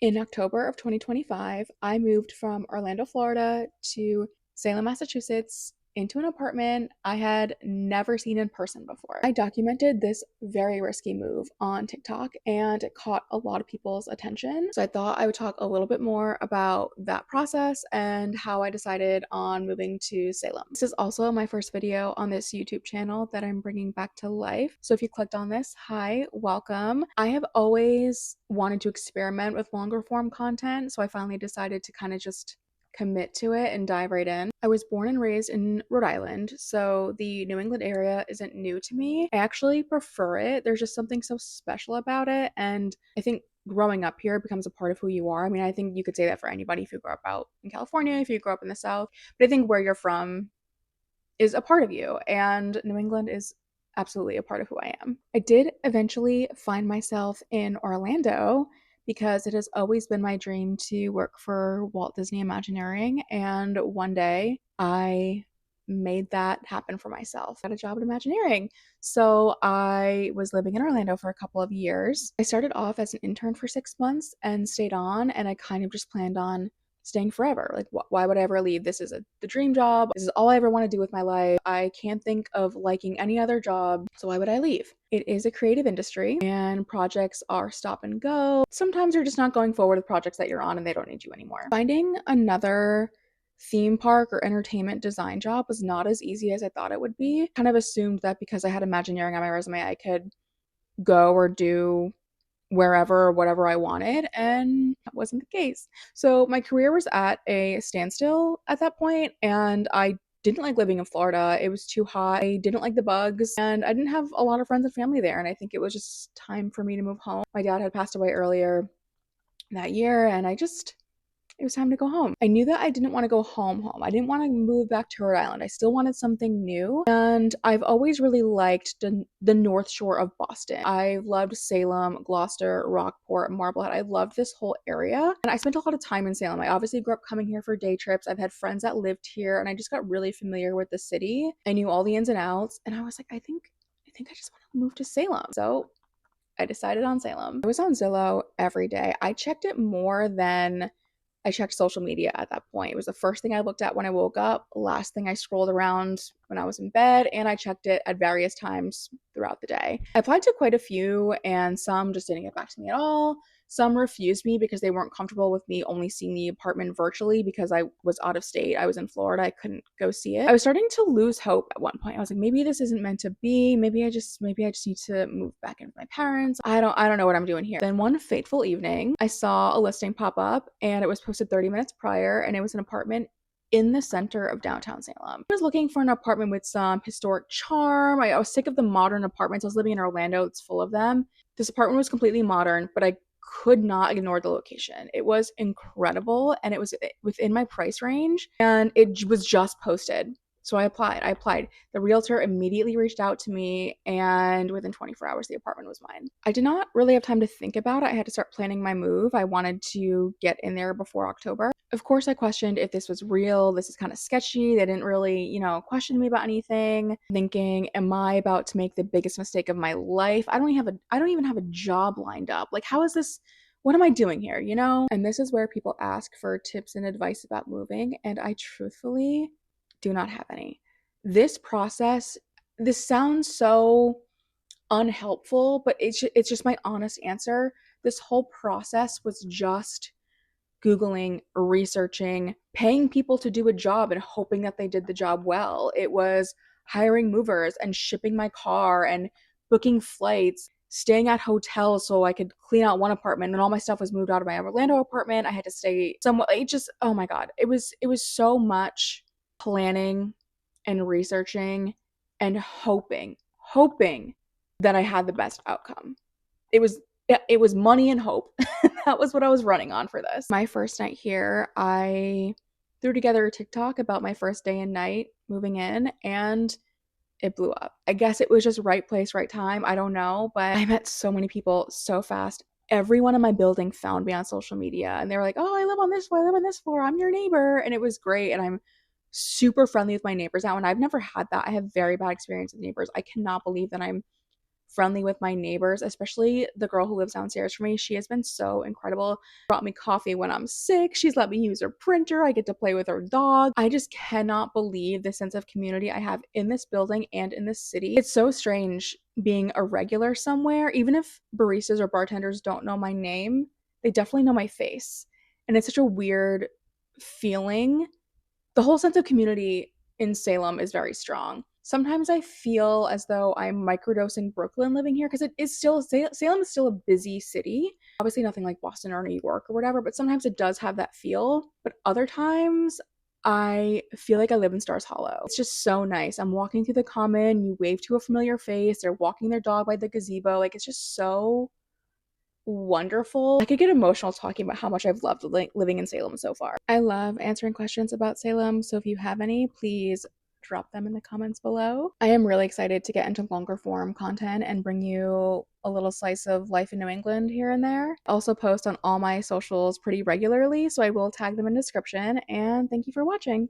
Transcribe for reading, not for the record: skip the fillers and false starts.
In October of 2025, I moved from Orlando, Florida to Salem, Massachusetts into an apartment I had never seen in person before. I documented this very risky move on TikTok and it caught a lot of people's attention. So I thought I would talk a little bit more about that process and how I decided on moving to Salem. This is also my first video on this YouTube channel that I'm bringing back to life. So if you clicked on this, hi, welcome. I have always wanted to experiment with longer form content, so I finally decided to kind of just commit to it and dive right in. I was born and raised in Rhode Island, so the New England area isn't new to me. I actually prefer it. There's just something so special about it, and I think growing up here becomes a part of who you are. I mean, I think you could say that for anybody if you grow up out in California, if you grow up in the South, but I think where you're from is a part of you, and New England is absolutely a part of who I am. I did eventually find myself in Orlando because it has always been my dream to work for Walt Disney Imagineering, and one day I made that happen for myself. I got a job at Imagineering. So I was living in Orlando for a couple of years. I started off as an intern for 6 months and stayed on, and I kind of just planned on staying forever. Like, why would I ever leave? This is the dream job. This is all I ever want to do with my life. I can't think of liking any other job, so why would I leave? It is a creative industry and projects are stop and go. Sometimes you're just not going forward with projects that you're on and they don't need you anymore. Finding another theme park or entertainment design job was not as easy as I thought it would be. Kind of assumed that because I had Imagineering on my resume, I could go or do wherever, whatever I wanted, and that wasn't the case. So my career was at a standstill at that point, and I didn't like living in Florida. It was too hot. I didn't like the bugs, and I didn't have a lot of friends and family there, and I think it was just time for me to move home. My dad had passed away earlier that year, and it was time to go home. I knew that I didn't want to go home. I didn't want to move back to Rhode Island. I still wanted something new. And I've always really liked the North Shore of Boston. I loved Salem, Gloucester, Rockport, Marblehead. I loved this whole area. And I spent a lot of time in Salem. I obviously grew up coming here for day trips. I've had friends that lived here and I just got really familiar with the city. I knew all the ins and outs. And I was like, I think I just want to move to Salem. So I decided on Salem. I was on Zillow every day. I checked it more than I checked social media at that point. It was the first thing I looked at when I woke up, last thing I scrolled around when I was in bed, and I checked it at various times throughout the day. I applied to quite a few, and some just didn't get back to me at all. Some refused me because they weren't comfortable with me only seeing the apartment virtually because I was out of state. I was in Florida. I couldn't go see it. I was starting to lose hope at one point. I was like, maybe this isn't meant to be. Maybe I just need to move back in with my parents. I don't know what I'm doing here. Then one fateful evening, I saw a listing pop up and it was posted 30 minutes prior and it was an apartment in the center of downtown Salem. I was looking for an apartment with some historic charm. I was sick of the modern apartments. I was living in Orlando. It's full of them. This apartment was completely modern, but I could not ignore the location. It was incredible and it was within my price range and it was just posted. So I applied. The realtor immediately reached out to me and within 24 hours the apartment was mine. I did not really have time to think about it. I had to start planning my move. I wanted to get in there before October. Of course, I questioned if this was real. This is kind of sketchy. They didn't really, question me about anything. Thinking, am I about to make the biggest mistake of my life? I don't even have a job lined up. Like, how is this? What am I doing here, And this is where people ask for tips and advice about moving, and I truthfully do not have any. This sounds so unhelpful, but it's just my honest answer. This whole process was just Googling, researching, paying people to do a job and hoping that they did the job well. It was hiring movers and shipping my car and booking flights, staying at hotels so I could clean out one apartment and all my stuff was moved out of my Orlando apartment. I had to stay somewhere. Oh my God. It was so much planning and researching and hoping that I had the best outcome. It was money and hope. That was what I was running on for this. My first night here, I threw together a TikTok about my first day and night moving in, and it blew up. I guess it was just right place, right time. I don't know, but I met so many people so fast. Everyone in my building found me on social media, and they were like, "Oh, I live on this floor. I live on this floor. I'm your neighbor," and it was great. And I'm super friendly with my neighbors now, and I've never had that. I have very bad experience with neighbors. I cannot believe that I'm friendly with my neighbors, especially the girl who lives downstairs from me. She has been so incredible. Brought me coffee when I'm sick. She's let me use her printer. I get to play with her dog. I just cannot believe the sense of community I have in this building and in this city. It's so strange being a regular somewhere. Even if baristas or bartenders don't know my name, they definitely know my face. And it's such a weird feeling. The whole sense of community in Salem is very strong. Sometimes I feel as though I'm microdosing Brooklyn living here because it is still Salem is still a busy city. Obviously nothing like Boston or New York or whatever, but sometimes it does have that feel. But other times I feel like I live in Stars Hollow. It's just so nice. I'm walking through the common, you wave to a familiar face, they're walking their dog by the gazebo. Like it's just so wonderful. I could get emotional talking about how much I've loved living in Salem so far. I love answering questions about Salem, so if you have any, please drop them in the comments below. I am really excited to get into longer form content and bring you a little slice of life in New England here and there. I also post on all my socials pretty regularly, so I will tag them in the description, and thank you for watching.